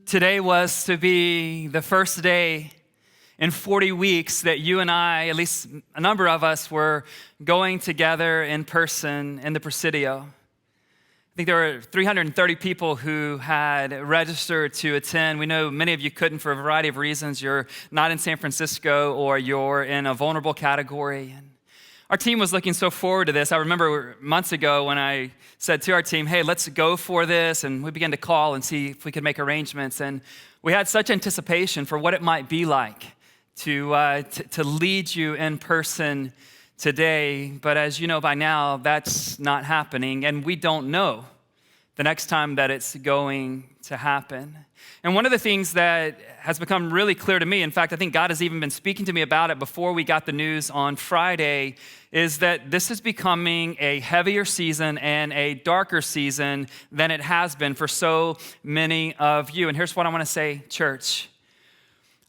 Today was to be the first day in 40 weeks that you and I, at least a number of us, were going together in person in the Presidio. I think there were 330 people who had registered to attend. We know many of you couldn't for a variety of reasons. You're not in San Francisco or you're in a vulnerable category. And our team was looking so forward to this. I remember months ago when I said to our team, hey, let's go for this. And we began to call and see if we could make arrangements. And we had such anticipation for what it might be like to lead you in person today. But as you know by now, that's not happening. And we don't know the next time that it's going to happen. And one of the things that has become really clear to me, in fact, I think God has even been speaking to me about it before we got the news on Friday, is that this is becoming a heavier season and a darker season than it has been for so many of you. And here's what I want to say, church.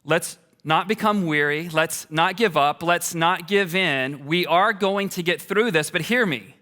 Let's not become weary. Let's not give up. Let's not give in. We are going to get through this, but hear me.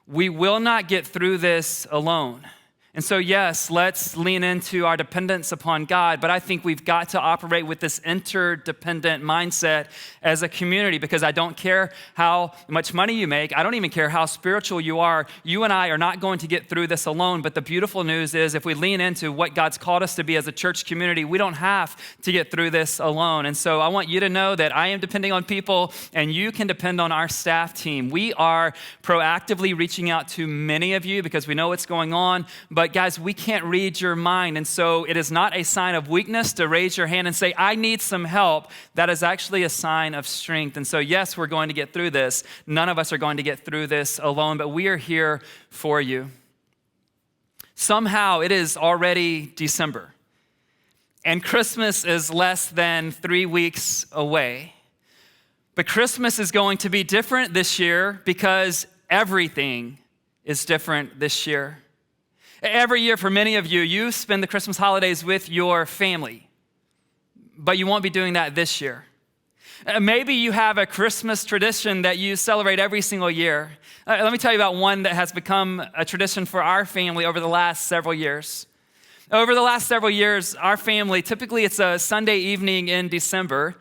We will not get through this alone. And so, yes, let's lean into our dependence upon God, but I think we've got to operate with this interdependent mindset as a community, because I don't care how much money you make. I don't even care how spiritual you are. You and I are not going to get through this alone, but the beautiful news is if we lean into what God's called us to be as a church community, we don't have to get through this alone. And so I want you to know that I am depending on people, and you can depend on our staff team. We are proactively reaching out to many of you because we know what's going on, but guys, we can't read your mind. And so it is not a sign of weakness to raise your hand and say, I need some help. That is actually a sign of strength. And so yes, we're going to get through this. None of us are going to get through this alone, but we are here for you. Somehow it is already December, and Christmas is less than 3 weeks away. But Christmas is going to be different this year because everything is different this year. Every year, for many of you, you spend the Christmas holidays with your family, but you won't be doing that this year. Maybe you have a Christmas tradition that you celebrate every single year. Let me tell you about one that has become a tradition for our family over the last several years. Over the last several years, our family, typically it's a Sunday evening in December,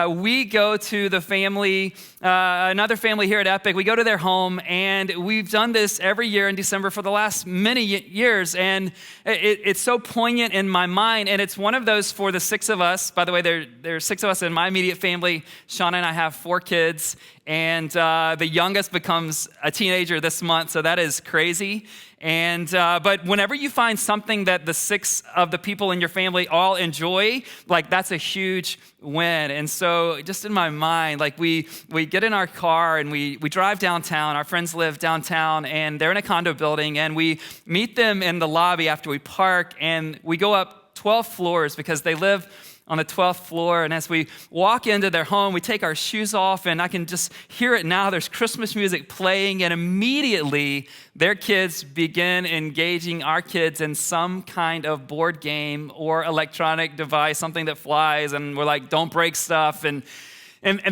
we go to the family, another family here at Epic. We go to their home, and we've done this every year in December for the last many years, and it's so poignant in my mind, and it's one of those for the six of us. By the way, there's six of us in my immediate family. Shauna and I have 4 kids, and the youngest becomes a teenager this month, so that is crazy. And but whenever you find something that the 6 of the people in your family all enjoy, like that's a huge win. And so just in my mind, like we get in our car and we drive downtown. Our friends live downtown, and they're in a condo building, and we meet them in the lobby after we park, and we go up 12 floors because they live on the 12th floor. And as we walk into their home, we take our shoes off, and I can just hear it now. There's Christmas music playing, and immediately their kids begin engaging our kids in some kind of board game or electronic device, something that flies, and we're like, don't break stuff. And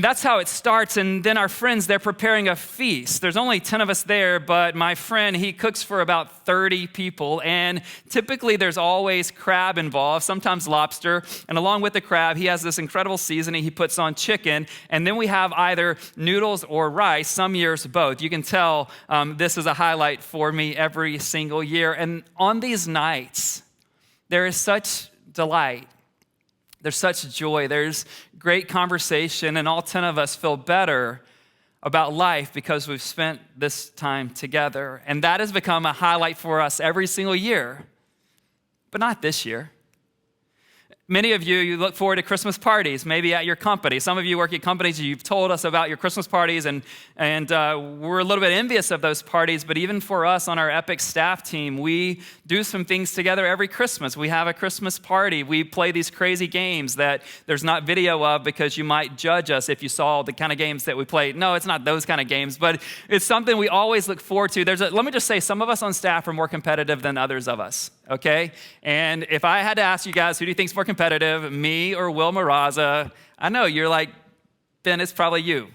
that's how it starts. And then our friends, they're preparing a feast. There's only 10 of us there, but my friend, he cooks for about 30 people. And typically there's always crab involved, sometimes lobster. And along with the crab, he has this incredible seasoning he puts on chicken. And then we have either noodles or rice, some years both. You can tell this is a highlight for me every single year. And on these nights, there is such delight. There's such joy. There's great conversation, and all 10 of us feel better about life because we've spent this time together. And that has become a highlight for us every single year, but not this year. Many of you look forward to Christmas parties, maybe at your company. Some of you work at companies, you've told us about your Christmas parties, and we're a little bit envious of those parties, but even for us on our Epic staff team, we do some things together every Christmas. We have a Christmas party. We play these crazy games that there's not video of because you might judge us if you saw the kind of games that we play. No, it's not those kind of games, but it's something we always look forward to. Let me just say, some of us on staff are more competitive than others of us, okay? And if I had to ask you guys, who do you think is more competitive, me or Will Maraza? I know you're like, Ben, it's probably you.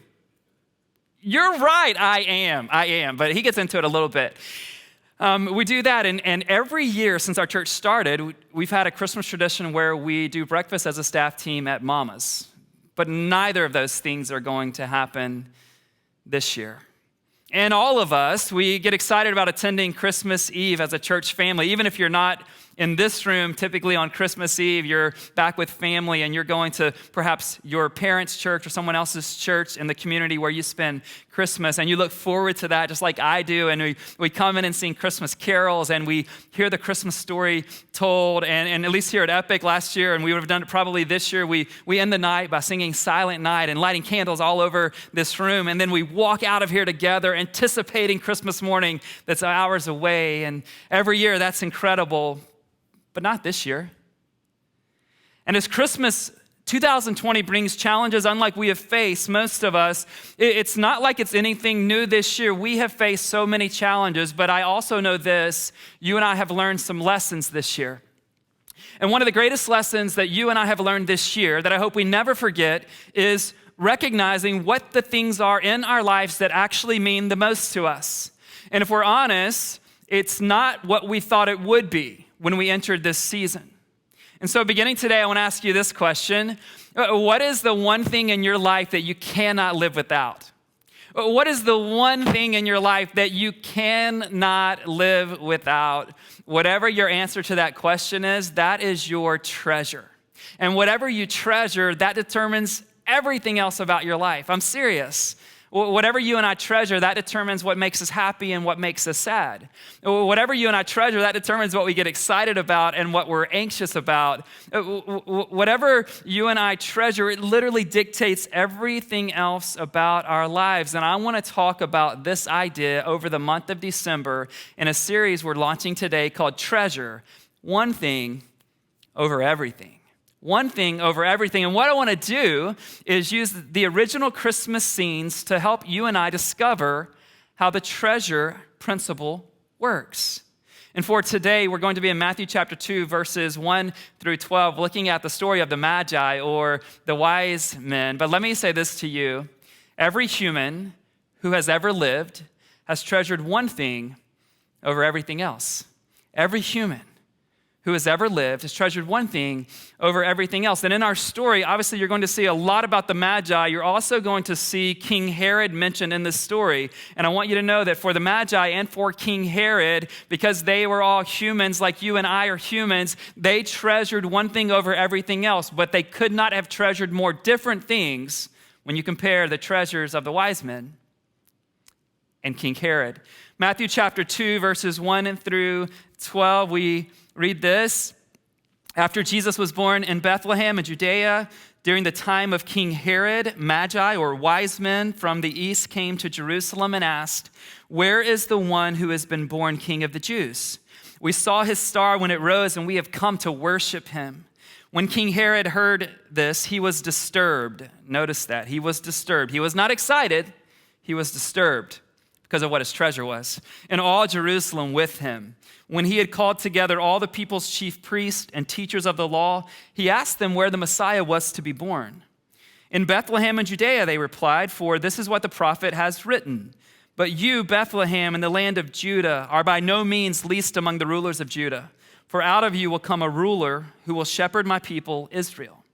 You're right, I am, but he gets into it a little bit. We do that, and every year since our church started, we've had a Christmas tradition where we do breakfast as a staff team at Mama's. But neither of those things are going to happen this year. And all of us, we get excited about attending Christmas Eve as a church family. Even if you're not in this room, typically on Christmas Eve, you're back with family and you're going to perhaps your parents' church or someone else's church in the community where you spend Christmas. And you look forward to that just like I do. And we come in and sing Christmas carols and we hear the Christmas story told. And at least here at Epic last year, and we would have done it probably this year, we end the night by singing Silent Night and lighting candles all over this room. And then we walk out of here together anticipating Christmas morning that's hours away. And every year that's incredible. But not this year. And as Christmas 2020 brings challenges unlike we have faced, most of us, it's not like it's anything new this year. We have faced so many challenges, but I also know this, you and I have learned some lessons this year. And one of the greatest lessons that you and I have learned this year that I hope we never forget is recognizing what the things are in our lives that actually mean the most to us. And if we're honest, it's not what we thought it would be when we entered this season. And so beginning today, I want to ask you this question. What is the one thing in your life that you cannot live without? What is the one thing in your life that you cannot live without? Whatever your answer to that question is, that is your treasure. And whatever you treasure, that determines everything else about your life. I'm serious. Whatever you and I treasure, that determines what makes us happy and what makes us sad. Whatever you and I treasure, that determines what we get excited about and what we're anxious about. Whatever you and I treasure, it literally dictates everything else about our lives. And I want to talk about this idea over the month of December in a series we're launching today called Treasure, One Thing Over Everything. One thing over everything. And what I want to do is use the original Christmas scenes to help you and I discover how the treasure principle works. And for today, we're going to be in Matthew chapter 2, verses 1 through 12, looking at the story of the Magi or the wise men. But let me say this to you. Every human who has ever lived has treasured one thing over everything else. Every human who has ever lived has treasured one thing over everything else. And in our story, obviously, you're going to see a lot about the Magi. You're also going to see King Herod mentioned in this story. And I want you to know that for the Magi and for King Herod, because they were all humans like you and I are humans, they treasured one thing over everything else. But they could not have treasured more different things when you compare the treasures of the wise men and King Herod. Matthew chapter 2, verses 1 through 12, we read this. After Jesus was born in Bethlehem in Judea, during the time of King Herod, Magi, or wise men from the east, came to Jerusalem and asked, "Where is the one who has been born King of the Jews? We saw his star when it rose, and we have come to worship him." When King Herod heard this, he was disturbed. Notice that. He was disturbed. He was not excited. He was disturbed because of what his treasure was. And all Jerusalem with him. When he had called together all the people's chief priests and teachers of the law, he asked them where the Messiah was to be born. "In Bethlehem in Judea," they replied, "for this is what the prophet has written. But you, Bethlehem, in the land of Judah, are by no means least among the rulers of Judah. For out of you will come a ruler who will shepherd my people, Israel."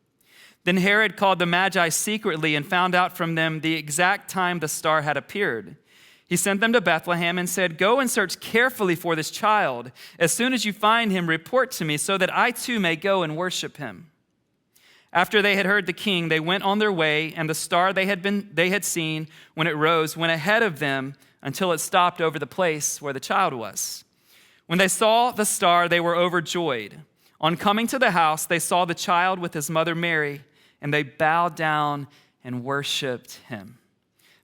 Then Herod called the Magi secretly and found out from them the exact time the star had appeared. He sent them to Bethlehem and said, "Go and search carefully for this child. As soon as you find him, report to me so that I too may go and worship him." After they had heard the king, they went on their way, and the star they had seen when it rose went ahead of them until it stopped over the place where the child was. When they saw the star, they were overjoyed. On coming to the house, they saw the child with his mother Mary, and they bowed down and worshiped him.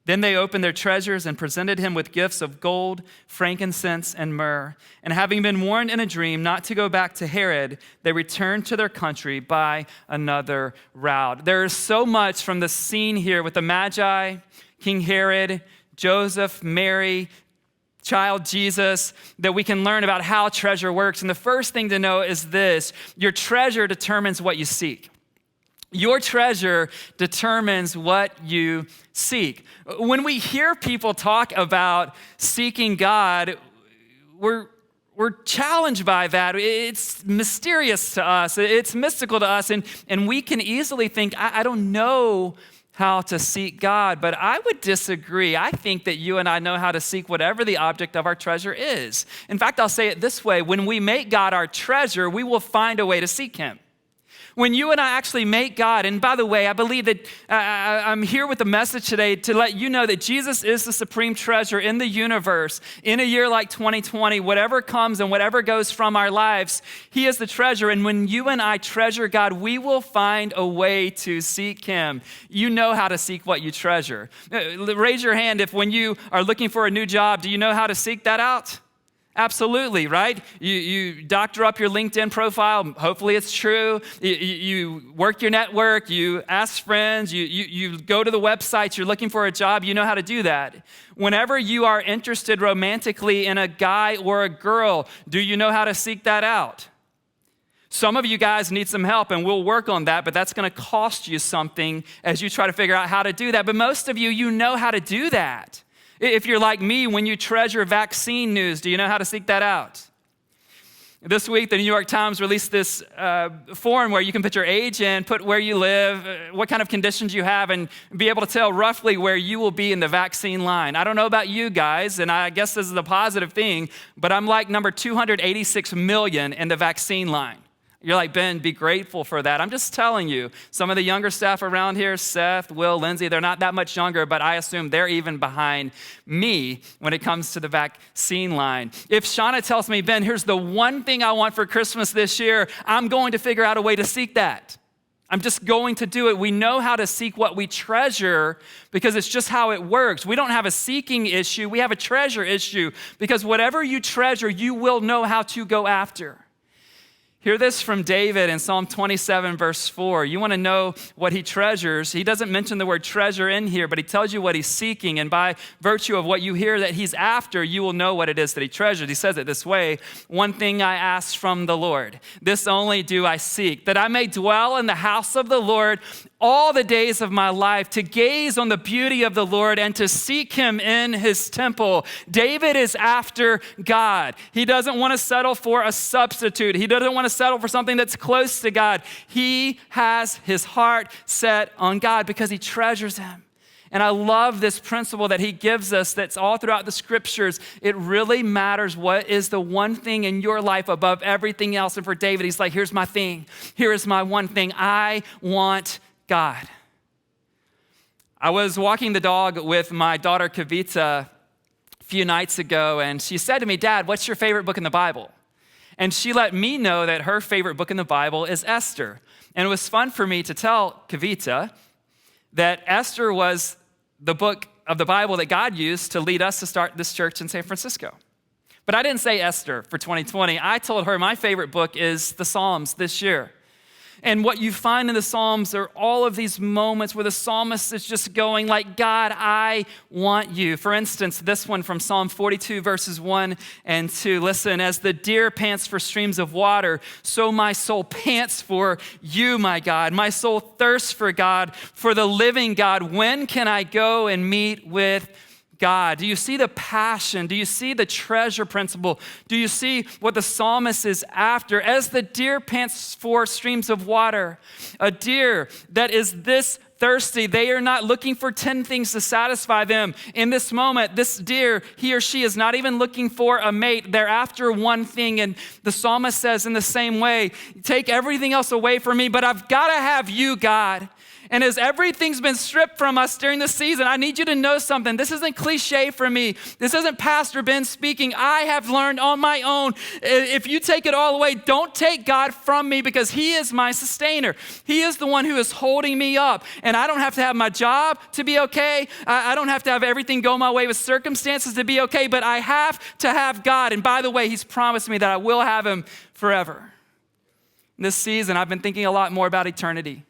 Then they opened their treasures and presented him with gifts of gold, frankincense, and myrrh. And having been warned in a dream not to go back to Herod, they returned to their country by another route. There is so much from the scene here with the Magi, King Herod, Joseph, Mary, child Jesus, that we can learn about how treasure works. And the first thing to know is this: your treasure determines what you seek. Your treasure determines what you seek. When we hear people talk about seeking God, we're challenged by that. It's mysterious to us. It's mystical to us. And we can easily think, I don't know how to seek God. But I would disagree. I think that you and I know how to seek whatever the object of our treasure is. In fact, I'll say it this way. When we make God our treasure, we will find a way to seek him. When you and I actually make God, and by the way, I believe that I'm here with the message today to let you know that Jesus is the supreme treasure in the universe. In a year like 2020, whatever comes and whatever goes from our lives, he is the treasure. And when you and I treasure God, we will find a way to seek him. You know how to seek what you treasure. Raise your hand if when you are looking for a new job, do you know how to seek that out? Absolutely, right? You doctor up your LinkedIn profile. Hopefully it's true. You work your network. You ask friends. You go to the websites. You're looking for a job. You know how to do that. Whenever you are interested romantically in a guy or a girl, do you know how to seek that out? Some of you guys need some help, and we'll work on that, but that's going to cost you something as you try to figure out how to do that. But most of you, you know how to do that. If you're like me, when you treasure vaccine news, do you know how to seek that out? This week, the New York Times released this form where you can put your age in, put where you live, what kind of conditions you have, and be able to tell roughly where you will be in the vaccine line. I don't know about you guys, and I guess this is a positive thing, but I'm like number 286 million in the vaccine line. You're like, Ben, be grateful for that. I'm just telling you, some of the younger staff around here, Seth, Will, Lindsay, they're not that much younger, but I assume they're even behind me when it comes to the vaccine line. If Shauna tells me, Ben, here's the one thing I want for Christmas this year, I'm going to figure out a way to seek that. I'm just going to do it. We know how to seek what we treasure because it's just how it works. We don't have a seeking issue. We have a treasure issue because whatever you treasure, you will know how to go after. Hear this from David in Psalm 27, verse 4. You want to know what he treasures. He doesn't mention the word treasure in here, but he tells you what he's seeking. And by virtue of what you hear that he's after, you will know what it is that he treasures. He says it this way, one thing I ask from the Lord, this only do I seek, that I may dwell in the house of the Lord all the days of my life, to gaze on the beauty of the Lord and to seek him in his temple. David is after God. He doesn't want to settle for a substitute. He doesn't want to settle for something that's close to God. He has his heart set on God because he treasures him. And I love this principle that he gives us that's all throughout the scriptures. It really matters what is the one thing in your life above everything else. And for David, he's like, here's my thing. Here is my one thing. I want God. I was walking the dog with my daughter Kavita a few nights ago, and she said to me, Dad, what's your favorite book in the Bible? And she let me know that her favorite book in the Bible is Esther. And it was fun for me to tell Kavita that Esther was the book of the Bible that God used to lead us to start this church in San Francisco. But I didn't say Esther for 2020. I told her my favorite book is the Psalms this year. And what you find in the Psalms are all of these moments where the psalmist is just going like, God, I want you. For instance, this one from Psalm 42, verses 1 and 2. Listen, as the deer pants for streams of water, so my soul pants for you, my God. My soul thirsts for God, for the living God. When can I go and meet with God? Do you see the passion? Do you see the treasure principle? Do you see what the psalmist is after? As the deer pants for streams of water, a deer that is this thirsty, they are not looking for 10 things to satisfy them. In this moment, this deer, he or she is not even looking for a mate. They're after one thing. And the psalmist says in the same way, take everything else away from me, but I've got to have you, God. And as everything's been stripped from us during the season, I need you to know something. This isn't cliche for me. This isn't Pastor Ben speaking. I have learned on my own. If you take it all away, don't take God from me because he is my sustainer. He is the one who is holding me up. And I don't have to have my job to be okay. I don't have to have everything go my way with circumstances to be okay, but I have to have God. And by the way, he's promised me that I will have him forever. In this season, I've been thinking a lot more about eternity.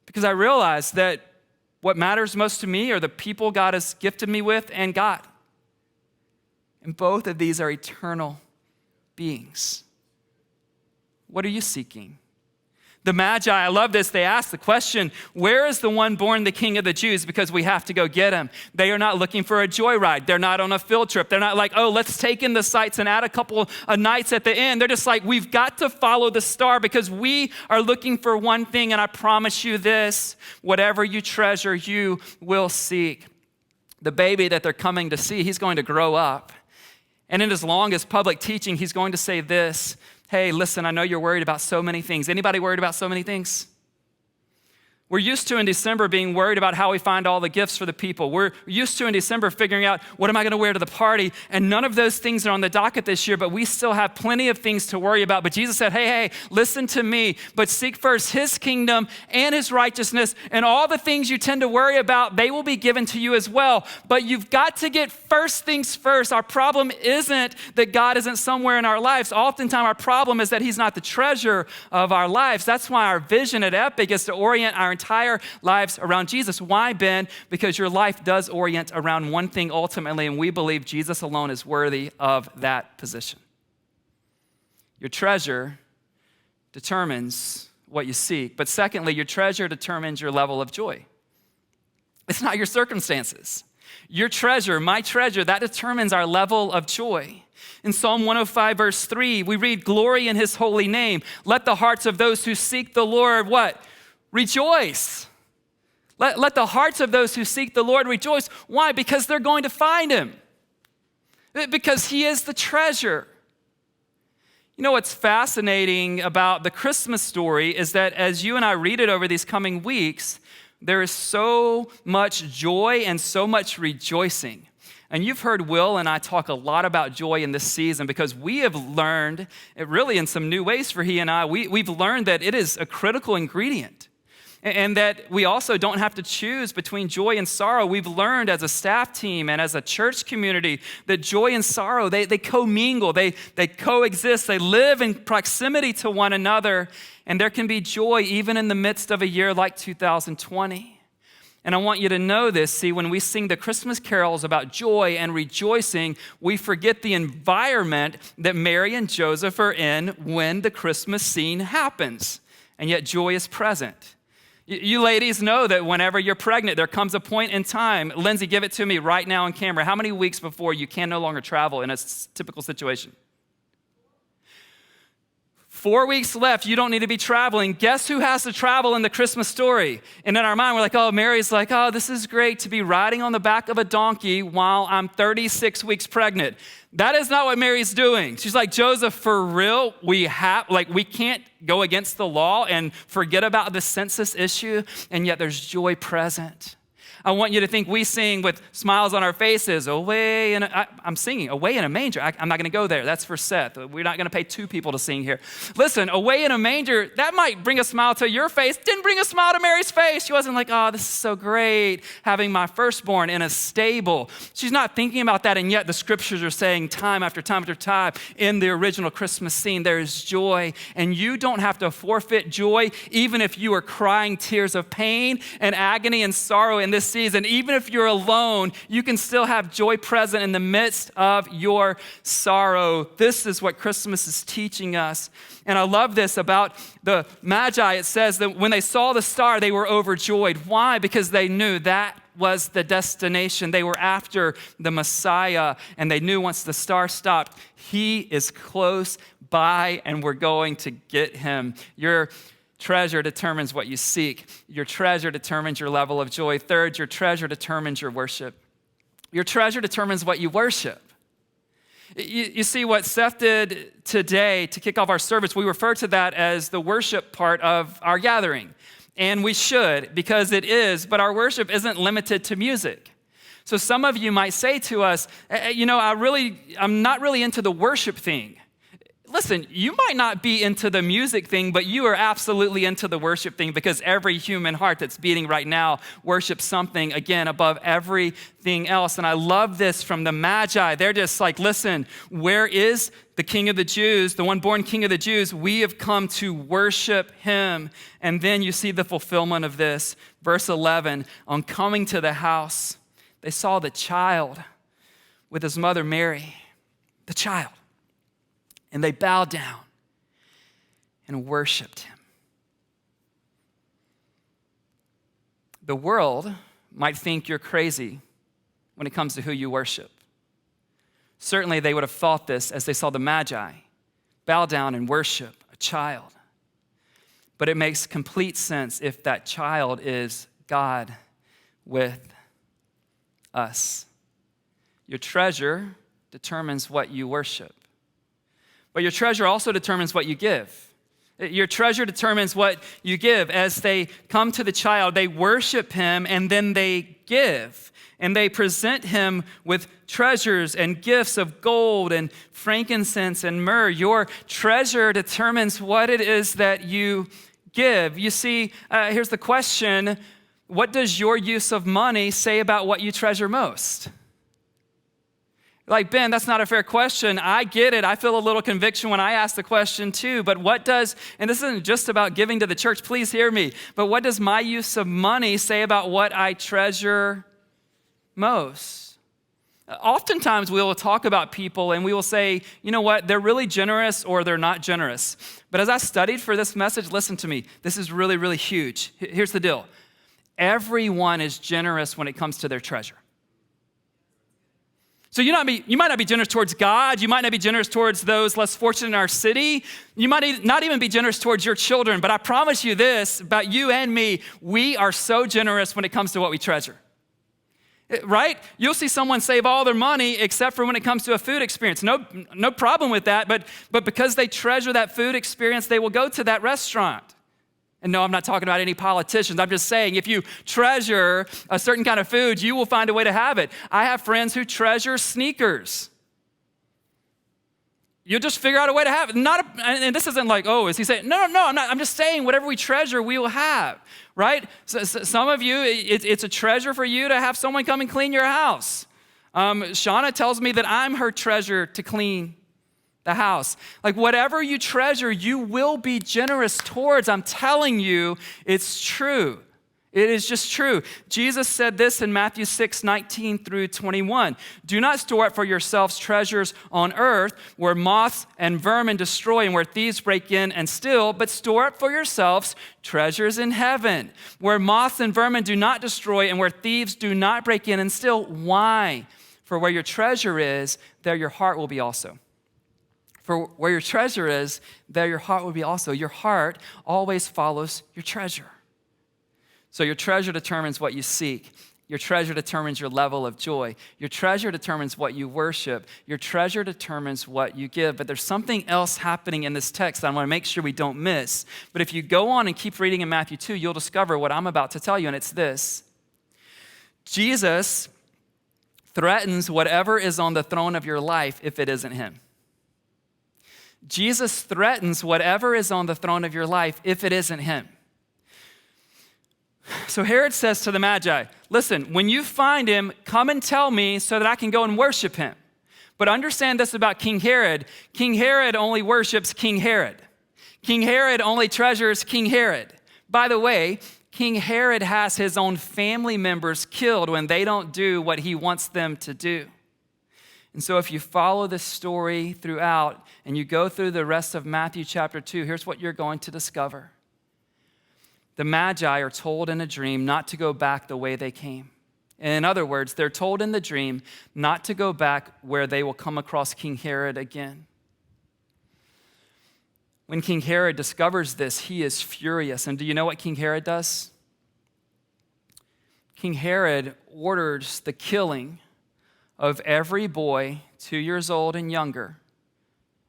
Because I realize that what matters most to me are the people God has gifted me with and God. And both of these are eternal beings. What are you seeking? The Magi, I love this, they ask the question, where is the one born the King of the Jews? Because we have to go get him. They are not looking for a joyride. They're not on a field trip. They're not like, oh, let's take in the sights and add a couple of nights at the end. They're just like, we've got to follow the star because we are looking for one thing, and I promise you this, whatever you treasure, you will seek. The baby that they're coming to see, he's going to grow up. And in his longest public teaching, he's going to say this, hey, listen, I know you're worried about so many things. Anybody worried about so many things? We're used to in December being worried about how we find all the gifts for the people. We're used to in December figuring out what am I going to wear to the party? And none of those things are on the docket this year, but we still have plenty of things to worry about. But Jesus said, hey, listen to me, but seek first his kingdom and his righteousness, and all the things you tend to worry about, they will be given to you as well. But you've got to get first things first. Our problem isn't that God isn't somewhere in our lives. Oftentimes our problem is that he's not the treasure of our lives. That's why our vision at Epic is to orient our entire lives around Jesus. Why, Ben? Because your life does orient around one thing ultimately, and we believe Jesus alone is worthy of that position. Your treasure determines what you seek. But secondly, your treasure determines your level of joy. It's not your circumstances. Your treasure, my treasure, that determines our level of joy. In Psalm 105, verse 3, we read, glory in his holy name. Let the hearts of those who seek the Lord, what? Rejoice. Let the hearts of those who seek the Lord rejoice. Why? Because they're going to find him. Because he is the treasure. You know what's fascinating about the Christmas story is that as you and I read it over these coming weeks, there is so much joy and so much rejoicing. And you've heard Will and I talk a lot about joy in this season because we have learned, really in some new ways for he and I, we've learned that it is a critical ingredient. And that we also don't have to choose between joy and sorrow. We've learned as a staff team and as a church community that joy and sorrow, they commingle, they coexist, they live in proximity to one another. And there can be joy even in the midst of a year like 2020. And I want you to know this. See, when we sing the Christmas carols about joy and rejoicing, we forget the environment that Mary and Joseph are in when the Christmas scene happens. And yet joy is present. You ladies know that whenever you're pregnant, there comes a point in time. Lindsay, give it to me right now on camera. How many weeks before you can no longer travel in a typical situation? 4 weeks left, you don't need to be traveling. Guess who has to travel in the Christmas story? And in our mind, we're like, oh, Mary's like, oh, this is great to be riding on the back of a donkey while I'm 36 weeks pregnant. That is not what Mary's doing. She's like, Joseph, for real, we can't go against the law and forget about the census issue, and yet there's joy present. I want you to think we sing with smiles on our faces, I'm singing Away in a Manger. I'm not going to go there. That's for Seth. We're not going to pay two people to sing here. Listen, Away in a Manger, that might bring a smile to your face. Didn't bring a smile to Mary's face. She wasn't like, oh, this is so great, having my firstborn in a stable. She's not thinking about that, and yet the scriptures are saying time after time after time in the original Christmas scene, there is joy, and you don't have to forfeit joy, even if you are crying tears of pain and agony and sorrow in this season. Even if you're alone, you can still have joy present in the midst of your sorrow. This is what Christmas is teaching us. And I love this about the Magi. It says that when they saw the star, they were overjoyed. Why? Because they knew that was the destination. They were after the Messiah, and they knew once the star stopped, he is close by, and we're going to get him. Your treasure determines what you seek. Your treasure determines your level of joy. Third, your treasure determines your worship. Your treasure determines what you worship. You see what Seth did today to kick off our service, we refer to that as the worship part of our gathering. And we should, because it is, but our worship isn't limited to music. So some of you might say to us, I'm not really into the worship thing. Listen, you might not be into the music thing, but you are absolutely into the worship thing because every human heart that's beating right now worships something, again, above everything else. And I love this from the Magi. They're just like, listen, where is the King of the Jews, the one born King of the Jews? We have come to worship him. And then you see the fulfillment of this. Verse 11, on coming to the house, they saw the child with his mother Mary, the child. And they bowed down and worshiped him. The world might think you're crazy when it comes to who you worship. Certainly, they would have thought this as they saw the Magi bow down and worship a child. But it makes complete sense if that child is God with us. Your treasure determines what you worship. But your treasure also determines what you give. Your treasure determines what you give. As they come to the child, they worship him and then they give. And they present him with treasures and gifts of gold and frankincense and myrrh. Your treasure determines what it is that you give. You see, here's the question. What does your use of money say about what you treasure most? Like, Ben, that's not a fair question. I get it. I feel a little conviction when I ask the question too. But what does, and this isn't just about giving to the church, please hear me, but what does my use of money say about what I treasure most? Oftentimes we will talk about people and we will say, you know what, they're really generous or they're not generous. But as I studied for this message, listen to me, this is really, really huge. Here's the deal. Everyone is generous when it comes to their treasure. So you might not be generous towards God. You might not be generous towards those less fortunate in our city. You might not even be generous towards your children. But I promise you this about you and me, we are so generous when it comes to what we treasure. Right? You'll see someone save all their money except for when it comes to a food experience. No problem with that. But because they treasure that food experience, they will go to that restaurant. And no, I'm not talking about any politicians. I'm just saying if you treasure a certain kind of food, you will find a way to have it. I have friends who treasure sneakers. You'll just figure out a way to have it. And this isn't like, oh, is he saying, no, I'm not. I'm just saying whatever we treasure, we will have, right? So some of you, it's a treasure for you to have someone come and clean your house. Shauna tells me that I'm her treasure to clean the house. Like whatever you treasure, you will be generous towards. I'm telling you, it's true. It is just true. Jesus said this in Matthew 6:19 through 21. Do not store up for yourselves treasures on earth where moths and vermin destroy and where thieves break in and steal, but store up for yourselves treasures in heaven where moths and vermin do not destroy and where thieves do not break in and steal. Why? For where your treasure is, there your heart will be also. For where your treasure is, there your heart will be also. Your heart always follows your treasure. So your treasure determines what you seek. Your treasure determines your level of joy. Your treasure determines what you worship. Your treasure determines what you give. But there's something else happening in this text that I want to make sure we don't miss. But if you go on and keep reading in Matthew 2, you'll discover what I'm about to tell you, and it's this. Jesus threatens whatever is on the throne of your life if it isn't him. Jesus threatens whatever is on the throne of your life if it isn't him. So Herod says to the Magi, listen, when you find him, come and tell me so that I can go and worship him. But understand this about King Herod. King Herod only worships King Herod. King Herod only treasures King Herod. By the way, King Herod has his own family members killed when they don't do what he wants them to do. And so if you follow this story throughout and you go through the rest of Matthew chapter 2, here's what you're going to discover. The Magi are told in a dream not to go back the way they came. In other words, they're told in the dream not to go back where they will come across King Herod again. When King Herod discovers this, he is furious. And do you know what King Herod does? King Herod orders the killing of every boy 2 years old and younger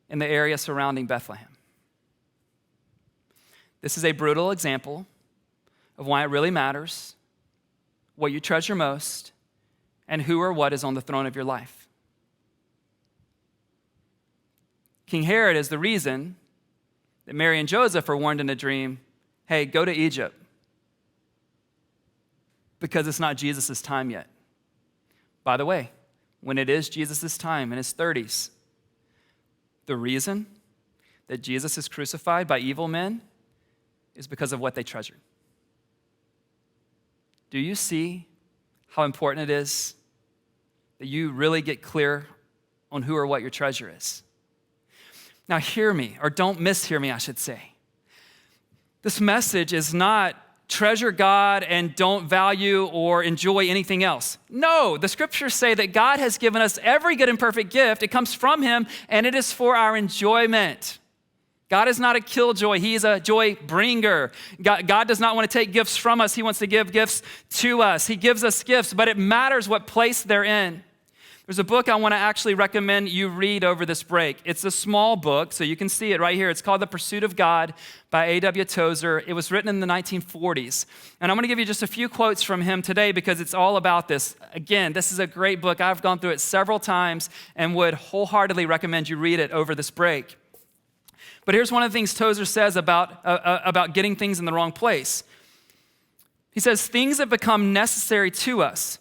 in the area surrounding Bethlehem. This is a brutal example of why it really matters, what you treasure most, and who or what is on the throne of your life. King Herod is the reason that Mary and Joseph are warned in a dream, hey, go to Egypt, because it's not Jesus' time yet. By the way, when it is Jesus' time in his 30s, the reason that Jesus is crucified by evil men is because of what they treasured. Do you see how important it is that you really get clear on who or what your treasure is? Now hear me, or don't mishear me, I should say. This message is not treasure God and don't value or enjoy anything else. No, the scriptures say that God has given us every good and perfect gift. It comes from him, and it is for our enjoyment. God is not a killjoy. He is a joy bringer. God does not want to take gifts from us. He wants to give gifts to us. He gives us gifts, but it matters what place they're in. There's a book I want to actually recommend you read over this break. It's a small book, so you can see it right here. It's called The Pursuit of God by A.W. Tozer. It was written in the 1940s. And I'm going to give you just a few quotes from him today because it's all about this. Again, this is a great book. I've gone through it several times and would wholeheartedly recommend you read it over this break. But here's one of the things Tozer says about getting things in the wrong place. He says, things have become necessary to us,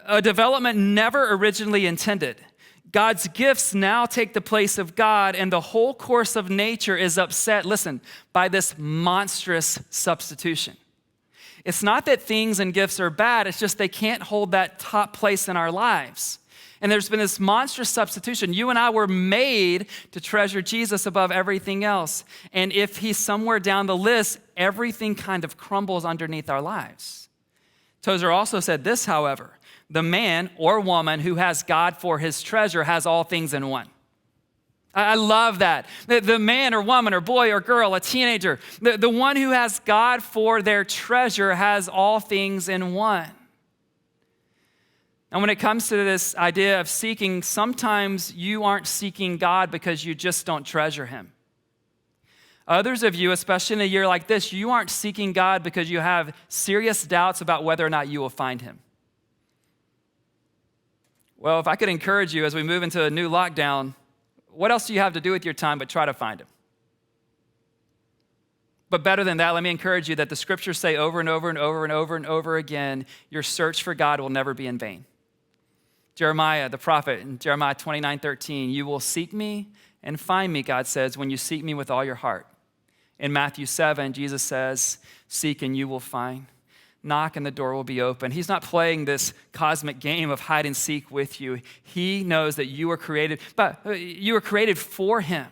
a development never originally intended. God's gifts now take the place of God, and the whole course of nature is upset, listen, by this monstrous substitution. It's not that things and gifts are bad, it's just they can't hold that top place in our lives. And there's been this monstrous substitution. You and I were made to treasure Jesus above everything else. And if he's somewhere down the list, everything kind of crumbles underneath our lives. Tozer also said this, however, the man or woman who has God for his treasure has all things in one. I love that. The man or woman or boy or girl, a teenager, the one who has God for their treasure has all things in one. And when it comes to this idea of seeking, sometimes you aren't seeking God because you just don't treasure him. Others of you, especially in a year like this, you aren't seeking God because you have serious doubts about whether or not you will find him. Well, if I could encourage you as we move into a new lockdown, what else do you have to do with your time but try to find him? But better than that, let me encourage you that the scriptures say over and over and over and over and over again, your search for God will never be in vain. Jeremiah, the prophet, in Jeremiah 29:13, you will seek me and find me, God says, when you seek me with all your heart. In Matthew 7, Jesus says, seek and you will find. Knock and the door will be open. He's not playing this cosmic game of hide and seek with you. He knows that you were created, but you were created for him.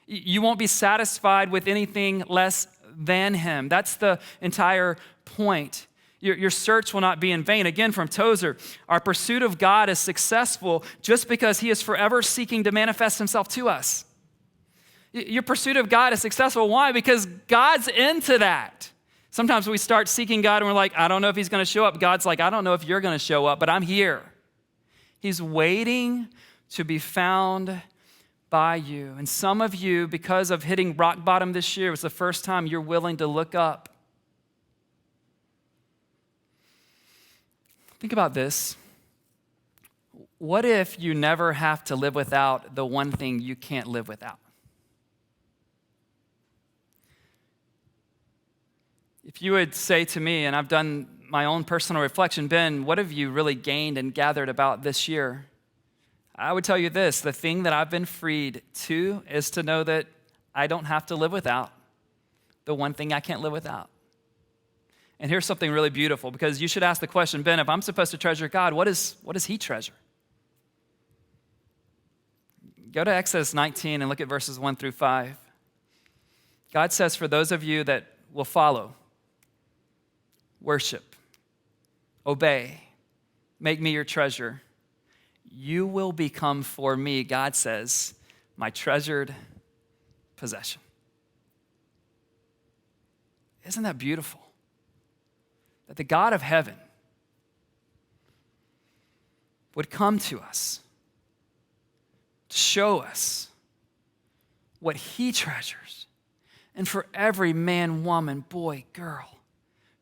You won't be satisfied with anything less than him. That's the entire point. Your search will not be in vain. Again, from Tozer, our pursuit of God is successful just because he is forever seeking to manifest himself to us. Your pursuit of God is successful. Why? Because God's into that. Sometimes we start seeking God and we're like, I don't know if he's going to show up. God's like, I don't know if you're going to show up, but I'm here. He's waiting to be found by you. And some of you, because of hitting rock bottom this year, it was the first time you're willing to look up. Think about this. What if you never have to live without the one thing you can't live without? If you would say to me, and I've done my own personal reflection, Ben, what have you really gained and gathered about this year? I would tell you this, the thing that I've been freed to is to know that I don't have to live without the one thing I can't live without. And here's something really beautiful, because you should ask the question, Ben, if I'm supposed to treasure God, what does he treasure? Go to Exodus 19 and look at verses 1 through 5. God says, for those of you that will follow, worship, obey, make me your treasure, you will become for me, God says, my treasured possession. Isn't that beautiful? That the God of heaven would come to us to show us what he treasures. And for every man, woman, boy, girl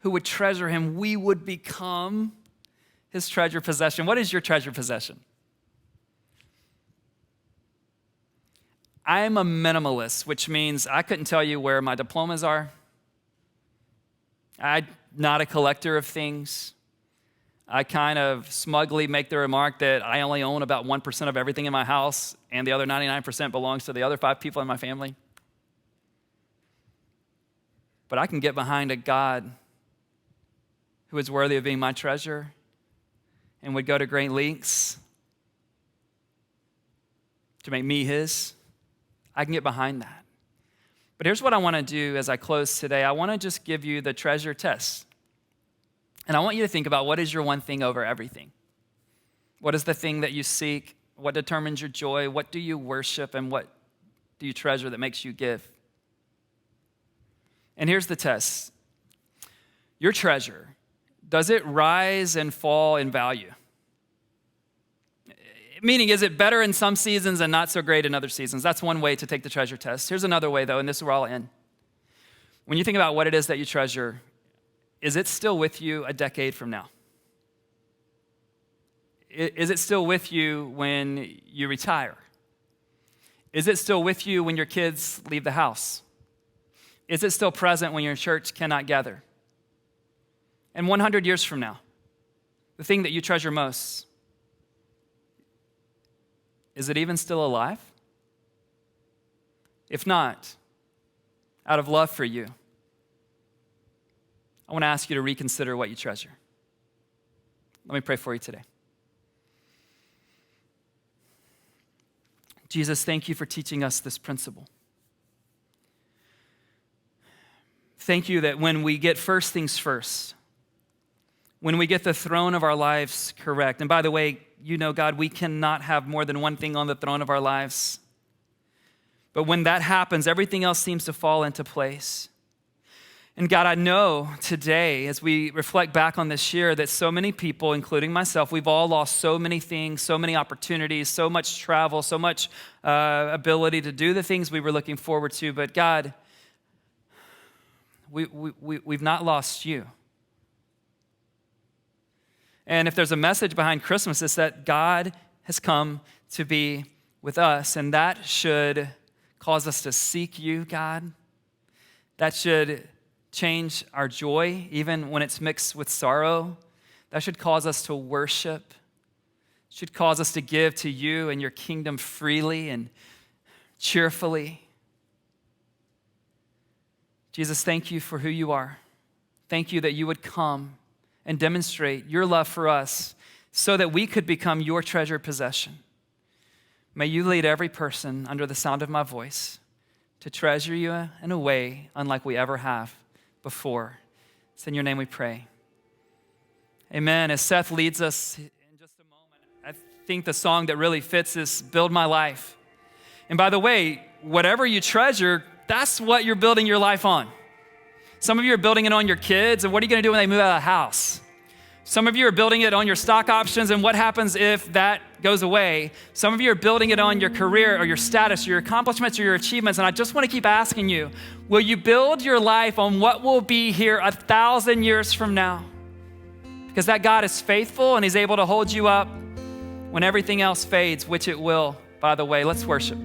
who would treasure him, we would become his treasured possession. What is your treasured possession? I am a minimalist, which means I couldn't tell you where my diplomas are. I'm not a collector of things. I kind of smugly make the remark that I only own about 1% of everything in my house, and the other 99% belongs to the other 5 people in my family. But I can get behind a God who is worthy of being my treasure and would go to great lengths to make me his. I can get behind that. But here's what I want to do as I close today. I want to just give you the treasure test. And I want you to think about, what is your one thing over everything? What is the thing that you seek? What determines your joy? What do you worship? And what do you treasure that makes you give? And here's the test. Your treasure, does it rise and fall in value? Meaning, is it better in some seasons and not so great in other seasons? That's one way to take the treasure test. Here's another way, though, and this is where I'll end. When you think about what it is that you treasure, is it still with you a decade from now? Is it still with you when you retire? Is it still with you when your kids leave the house? Is it still present when your church cannot gather? And 100 years from now, the thing that you treasure most, is it even still alive? If not, out of love for you, I want to ask you to reconsider what you treasure. Let me pray for you today. Jesus, thank you for teaching us this principle. Thank you that when we get first things first, when we get the throne of our lives correct, and by the way, you know, God, we cannot have more than one thing on the throne of our lives. But when that happens, everything else seems to fall into place. And God, I know today, as we reflect back on this year, that so many people, including myself, we've all lost so many things, so many opportunities, so much travel, so much ability to do the things we were looking forward to. But God, we've not lost you. And if there's a message behind Christmas, it's that God has come to be with us, and that should cause us to seek you, God. That should change our joy, even when it's mixed with sorrow. That should cause us to worship. It should cause us to give to you and your kingdom freely and cheerfully. Jesus, thank you for who you are. Thank you that you would come and demonstrate your love for us so that we could become your treasured possession. May you lead every person under the sound of my voice to treasure you in a way unlike we ever have before. It's in your name we pray. Amen. As Seth leads us in just a moment, I think the song that really fits is Build My Life. And by the way, whatever you treasure, that's what you're building your life on. Some of you are building it on your kids, and what are you going to do when they move out of the house? Some of you are building it on your stock options, and what happens if that goes away? Some of you are building it on your career or your status or your accomplishments or your achievements, and I just want to keep asking you, will you build your life on what will be here 1,000 years from now? Because that God is faithful, and he's able to hold you up when everything else fades, which it will, by the way. Let's worship.